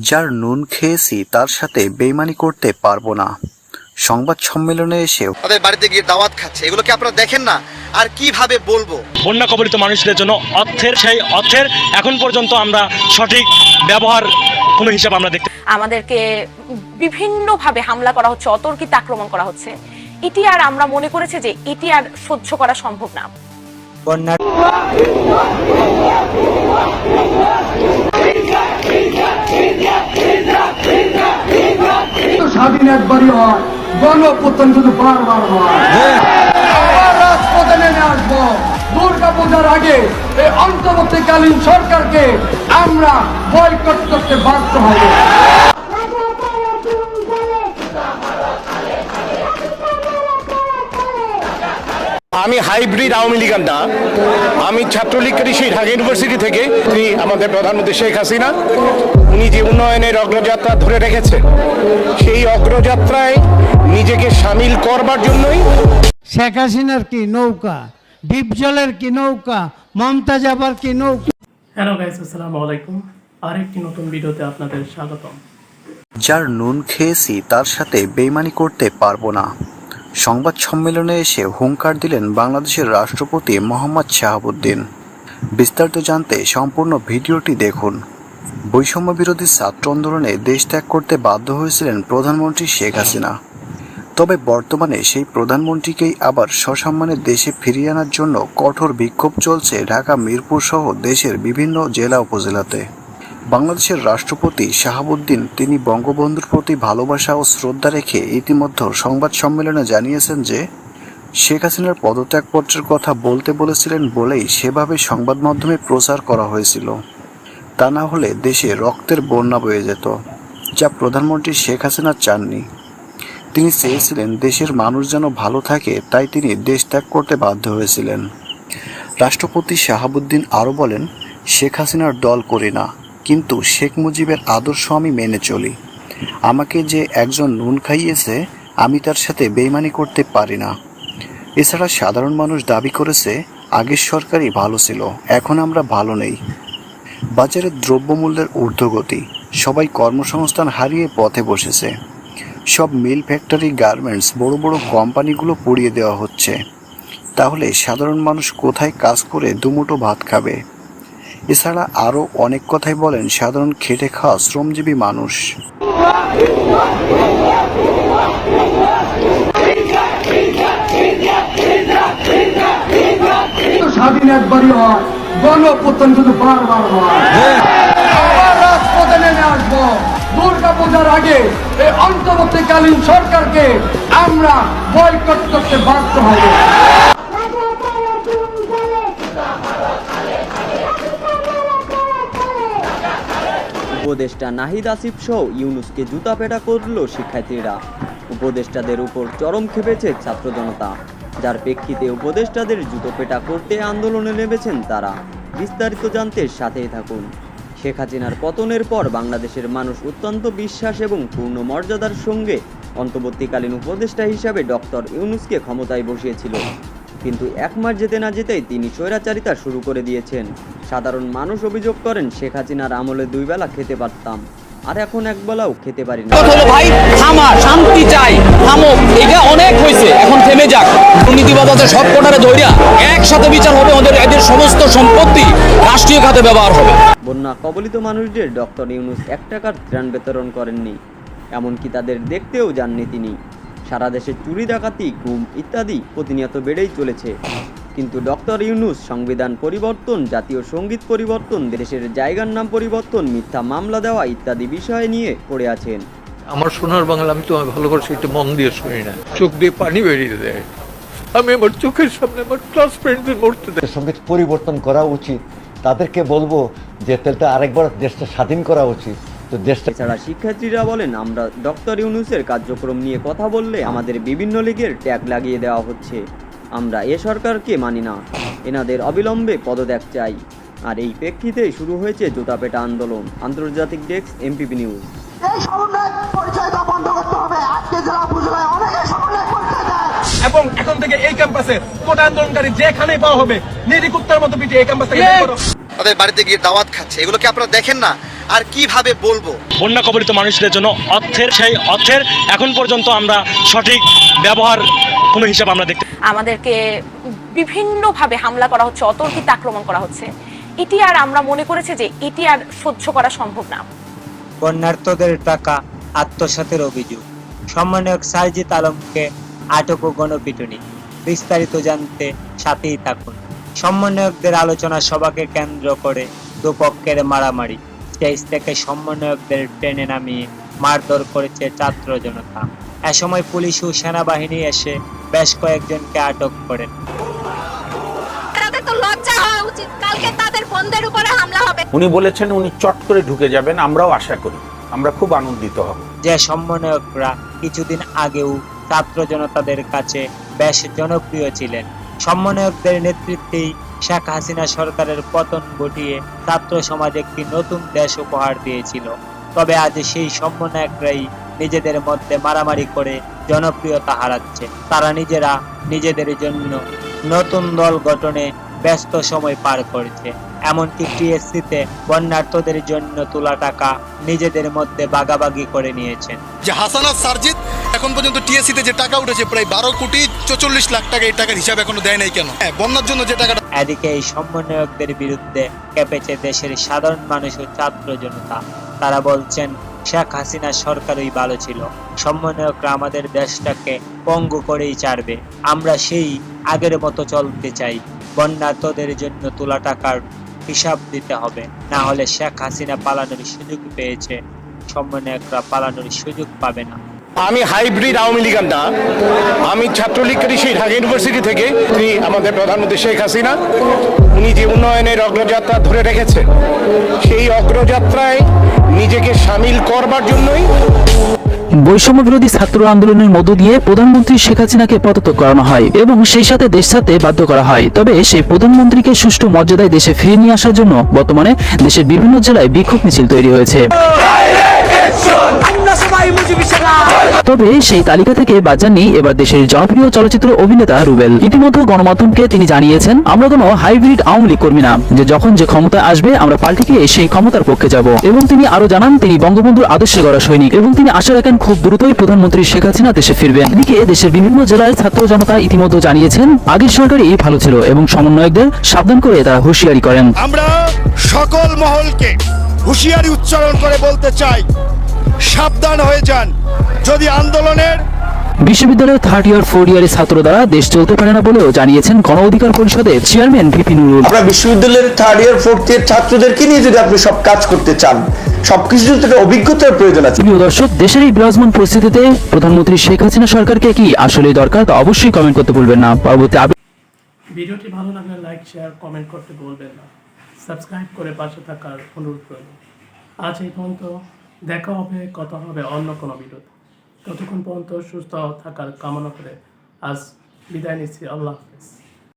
যার নুন খেয়েছি তার সাথে বেইমানি করতে পারবো না। সংবাদ সম্মেলনে এসে তাদের বাড়িতে গিয়ে দাওয়াত খাচ্ছে, এগুলো কি আপনারা দেখেন না? আর কিভাবে বলবো? বন্যা কবলিত মানুষদের জন্য সেই অর্থের এখন পর্যন্ত আমরা সঠিক ব্যবহার কোনো হিসাব আমরা দেখতে, আমাদেরকে বিভিন্নভাবে হামলা করা হচ্ছে, অতর্কিত আক্রমণ করা হচ্ছে। এটি আর আমরা মনে করেছি যে এটি আর সহ্য করা সম্ভব না। স্বাধীন একবারই হয়, গণঅভ্যুত্থান শুধু বারবার হয়। আবার রাজপথে নেমে আসবো। দুর্গা পূজার আগে এই অন্তর্বর্তীকালীন সরকারকে আমরা বয়কট করতে বাধ্য হব। আমি হাইব্রিড আওয়ামী লীগ না, আমি ছাত্রলীগ করি সেই ঢাকা ইউনিভার্সিটি থেকে। তিনি আমাদের প্রধানমন্ত্রী শেখ হাসিনা, উনি যে উন্নয়নের অগ্রযাত্রা ধরে রেখেছেন, সেই অগ্রযাত্রায় নিজেকে সামিল করবার জন্যই শেখ হাসিনার কি নৌকা, ডিপজলের কি নৌকা, মমতাজ আবার কি নৌকা। হ্যালো গাইস, আসসালামু আলাইকুম। আরেকটি নতুন ভিডিওতে আপনাদের স্বাগতম। যার নুন খেয়েছি তার সাথে বেইমানি করতে পারবো না। সংবাদ সম্মেলনে এসে হুঙ্কার দিলেন বাংলাদেশের রাষ্ট্রপতি মোহাম্মদ শাহাবুদ্দিন। বিস্তারিত জানতে সম্পূর্ণ ভিডিওটি দেখুন। বৈষম্য বিরোধী ছাত্র আন্দোলনে দেশ ত্যাগ করতে বাধ্য হয়েছিলেন প্রধানমন্ত্রী শেখ হাসিনা। তবে বর্তমানে সেই প্রধানমন্ত্রীকেই আবার সসম্মানে দেশে ফিরিয়ে আনার জন্য কঠোর বিক্ষোভ চলছে ঢাকা, মিরপুর সহ দেশের বিভিন্ন জেলা উপজেলাতে। বাংলাদেশের রাষ্ট্রপতি শাহাবুদ্দিন তিনি বঙ্গবন্ধুর প্রতি ভালোবাসা ও শ্রদ্ধা রেখে ইতিমধ্যে সংবাদ সম্মেলনে জানিয়েছেন যে শেখ হাসিনার পদত্যাগপত্রের কথা বলতে বলেছিলেন বলেই সেভাবে সংবাদ মাধ্যমে প্রচার করা হয়েছিল। তা না হলে দেশে রক্তের বন্যা বয়ে যেত, যা প্রধানমন্ত্রী শেখ হাসিনা চাননি। তিনি চেয়েছিলেন দেশের মানুষ যেন ভালো থাকে, তাই তিনি দেশ ত্যাগ করতে বাধ্য হয়েছিলেন। রাষ্ট্রপতি শাহাবুদ্দিন আরও বলেন, শেখ হাসিনার দল করি না, কিন্তু শেখ মুজিবের আদর্শ আমি মেনে চলি। আমাকে যে একজন নুন খাইয়েছে, আমি তার সাথে বেইমানি করতে পারি না। এছাড়া সাধারণ মানুষ দাবি করেছে আগের সরকারই ভালো ছিল, এখন আমরা ভালো নেই। বাজারে দ্রব্যমূল্যের ঊর্ধ্বগতি, সবাই কর্মসংস্থান হারিয়ে পথে বসেছে। সব মিল, ফ্যাক্টরি, গার্মেন্টস, বড় বড় কোম্পানিগুলো পুড়িয়ে দেওয়া হচ্ছে। তাহলে সাধারণ মানুষ কোথায় কাজ করে দুমুঠো ভাত খাবে? এছাড়া আরও অনেক কথাই বলেন সাধারণ খেটে খাওয়া শ্রমজীবী মানুষ। স্বাধীন একবারই হয়, গণঅভ্যুত্থান শুধু বারবার হয়। আবার রাজপথে নেমে আসবো। দুর্গা পূজার আগে এই অন্তর্বর্তীকালীন সরকারকে আমরা বয়কট করতে বাধ্য হব। উপদেষ্টা নাহিদ আসিফ সহ ইউনূসকে জুতাপেটা করল শিক্ষার্থীরা। উপদেষ্টাদের উপর চরম খেপেছে ছাত্র জনতা, যার প্রেক্ষিতে উপদেষ্টাদের জুতোপেটা করতে আন্দোলনে নেমেছেন তারা। বিস্তারিত জানতে সাথেই থাকুন। শেখ হাসিনার পতনের পর বাংলাদেশের মানুষ অত্যন্ত বিশ্বাস এবং পূর্ণ মর্যাদার সঙ্গে অন্তর্বর্তীকালীন উপদেষ্টা হিসাবে ডক্টর ইউনূসকে ক্ষমতায় বসিয়েছিল, কিন্তু এক মাস যেতে না যেতেই তিনি স্বৈরাচারিতা শুরু করে দিয়েছেন। সাধারণ মানুষ অভিযোগ করেন, শেখ হাসিনার আমলে 2 বেলা খেতে পারতাম, আর এখন 1 বেলাও খেতে পারি না। ভাই থামা, শান্তি চাই, থামো, এটা অনেক হয়েছে, এখন থেমে যাক। দুর্নীতিবাদ আছে সব কোটারে ধইরা একসাথে বিচার হবে, এদের সমস্ত সম্পত্তি রাষ্ট্রীয় খাতে ব্যবহার হবে। বন্যা কবলিত মানুষদের ডক্টর ইউনূস 1 টাকার ত্রাণ বিতরণ করেননি, এমনকি তাদের দেখতেও যাননি তিনি। সারা দেশে চুরি, ডাকাতি, গুম ইত্যাদি প্রতিনিয়ত বেড়েই চলেছে, কিন্তু ডক্টর ইউনূস সংবিধান পরিবর্তন, জাতীয় সঙ্গীত পরিবর্তন, দেশের জায়গার নাম পরিবর্তন, মিথ্যা মামলা দেওয়া ইত্যাদি বিষয় নিয়ে পড়ে আছেন। আমার সোনার বাংলা, আমি তোমায় ভালোবাসি, একটু মন দিয়ে শুনি না, চোখ দিয়ে পানি বেরিয়ে দেয়। আমি আমার চোখের সামনে আমার ক্লাস ফ্রেন্ডদের মরতে দেয়। সঙ্গীত পরিবর্তন করা উচিত, তাদেরকে বলবো যে তেলটা আরেকবার দেশটা স্বাধীন করা উচিত। এছাড়া শিক্ষার্থীরা বলেন, আমরা ডক্টর ইউনূসের কার্যক্রম নিয়ে কথা বললে আমাদের বিভিন্ন লীগের ট্যাগ লাগিয়ে দেওয়া হচ্ছে। আমরা এ সরকারকে মানি না, এনাদের অবিলম্বে পদত্যাগ চাই। আর এই প্রেক্ষিতেই শুরু হয়েছে জুতাপেটা আন্দোলন। আন্তর্জাতিক ডেস্ক, এমপিপি নিউজ। এবং এখন থেকে এই ক্যাম্পাসে কোটা আন্দোলনকারী যেখানেই পাওয়া হবে নির্বিকুত্তার মতো পিটিয়ে এই ক্যাম্পাস থেকে বের করো। তাদের বাড়িতে গিয়ে দাওয়াত খাচ্ছে, এগুলো কি আপনারা দেখেন না? আর কিভাবে বলবো? বন্যা কবলিত মানুষদের জন্য সেই অর্থের এখন পর্যন্ত আমরা সঠিক ব্যবহার কোনো হিসাব আমরা দেখতে আমাদেরকে বিভিন্নভাবে হামলা করা হচ্ছে, অতর্কিত আক্রমণ করা হচ্ছে। এটি আর আমরা মনে করেছি যে এটি আর সহ্য করা সম্ভব না। বন্যার্থদের টাকা আত্মসাতের অভিযোগ, সমন্বয়ক সারজিৎ আলমকে আটক ও গণপিটুনি। বিস্তারিত জানতে সাথেই থাকুন। সমন্বয়কদের আলোচনা সভাকে কেন্দ্র করে দুপক্ষের মারামারি, স্টেজ থেকে সমন্বয়কদের টেনে নামিয়ে মারধর করেছে ছাত্র জনতা। এ সময় পুলিশ ও সেনাবাহিনী এসে বেশ কয়েকজনকে আটক করেন। উনি বলেছেন উনি চট করে ঢুকে যাবেন, আমরাও আশা করি, আমরা খুব আনন্দিত হব। যে সমন্বয়করা কিছুদিন আগেও ছাত্র জনতাদের কাছে বেশ জনপ্রিয় ছিলেন। সমন্বয়কদের নেতৃত্বেই শেখ হাসিনা সরকারের পতন ঘটিয়ে ছাত্র সমাজ একটি নতুন দেশ উপহার দিয়েছিল। তবে আজ সেই সমন্বয়করাই নিজেদের মধ্যে মারামারি করে জনপ্রিয়তা হারাচ্ছে। তারা নিজেরা নিজেদের জন্য নতুন দল গঠনে ব্যস্ত সময় পার করছে। এমনকি টিএসসিতে বন্যার্থদের জন্য তোলা টাকা নিজেদের মধ্যে ভাগাভাগি করে নিয়েছেন। যে হাসান আর সারজিৎ এখন পর্যন্ত টিএসসিতে যে টাকা উঠেছে প্রায় 12,44,00,000 টাকা, এই টাকার হিসাব এখনো দেয় নাই কেন? বন্যার জন্য যে টাকাটা। এদিকে এই সমন্বয়কদের বিরুদ্ধে কেঁপেছে দেশের সাধারণ মানুষ ও ছাত্র জনতা। তারা বলছেন শেখ হাসিনা সরকারই ভালো ছিল, সমন্বয়করা আমাদের দেশটাকে পঙ্গু করেই ছাড়বে। আমরা সেই আগের মতো চলতে চাই। বন্যার্থদের জন্য তোলা টাকার হিসাব দিতে হবে, না হলে শেখ হাসিনা পালানোর সুযোগ পেয়েছে, সমন্বয়করা পালানোর সুযোগ পাবে না। আমি হাইব্রিড আওয়ামী লীগার না, আমি ছাত্রলীগ করি সেই ঢাকা ইউনিভার্সিটি থেকে। তিনি আমাদের প্রধানমন্ত্রী শেখ হাসিনা, উনি যে উন্নয়নের অগ্রযাত্রা ধরে রেখেছেন, সেই অগ্রযাত্রায় নিজেকে সামিল করবার জন্যই বৈষম্য বিরোধী ছাত্র আন্দোলনের মধ্য দিয়ে প্রধানমন্ত্রী শেখ হাসিনাকে পদত্যাগ করানো হয় এবং সেই সাথে দেশ ছাড়তে বাধ্য করা হয়। তবে সেই প্রধানমন্ত্রীকে সুষ্ঠু মর্যাদায় দেশে ফিরিয়ে নিয়ে আসার জন্য বর্তমানে দেশের বিভিন্ন জেলায় বিক্ষোভ মিছিল তৈরি হয়েছে। তবে সেই তালিকা থেকে বাদ যাননি এবার দেশের জনপ্রিয় চলচ্চিত্র অভিনেতা রুবেল। ইতিমধ্যে গণমাধ্যমকে তিনি জানিয়েছেন, আমরা কোনো হাইব্রিড আওয়ামী লীগ কর্মী না, যে যখন যে ক্ষমতায় আসবে আমরা পাল্টে গিয়ে সেই ক্ষমতার পক্ষে যাব। এবং তিনি আরো জানান, তিনি বঙ্গবন্ধুর আদর্শে গড়া সৈনিক এবং তিনি আশা রাখেন খুব দ্রুতই প্রধানমন্ত্রী শেখ হাসিনা দেশে ফিরবেন। এদিকে দেশের বিভিন্ন জেলায় ছাত্র জনতা ইতিমধ্যে জানিয়েছেন আগের সরকারই ভালো ছিল এবং সমন্বয়কদের সাবধান করে তারা হুঁশিয়ারি করেন। আমরা সকল মহলকে হুঁশিয়ারি উচ্চারণ করে বলতে চাই, সাবধান হয়ে যান। যদি আন্দোলনের বিশ্ববিদ্যালয়ের 3rd ইয়ার 4th ইয়ারের ছাত্র দ্বারা দেশ চলতে পারে না বলেও জানিয়েছেন গণ অধিকার পরিষদের চেয়ারম্যান ভিপি নুরুল। আমরা বিশ্ববিদ্যালয়ের 3rd ইয়ার 4th ইয়ার ছাত্রদেরকে নিয়ে যদি আপনি সব কাজ করতে চান, সবকিছু একটা অভিজ্ঞতার প্রয়োজন আছে। প্রিয় দর্শক, দেশের এই বিরাজমান পরিস্থিতিতে প্রধানমন্ত্রী শেখ হাসিনা সরকারকে কি আসলে দরকার তা অবশ্যই কমেন্ট করতে ভুলবেন না। পরবর্তী ভিডিওটি ভালো লাগলে লাইক, শেয়ার, কমেন্ট করতে ভুলবেন না। সাবস্ক্রাইব করে পাশে থাকার অনুরোধ রইল। আজ এই পর্যন্ত, দেখা হবে, কথা হবে অন্য কোনো ভিডিওতে। ততক্ষণ পর্যন্ত সুস্থ থাকার কামনা করে আজ বিদায় নিচ্ছি। আল্লাহ হাফেজ।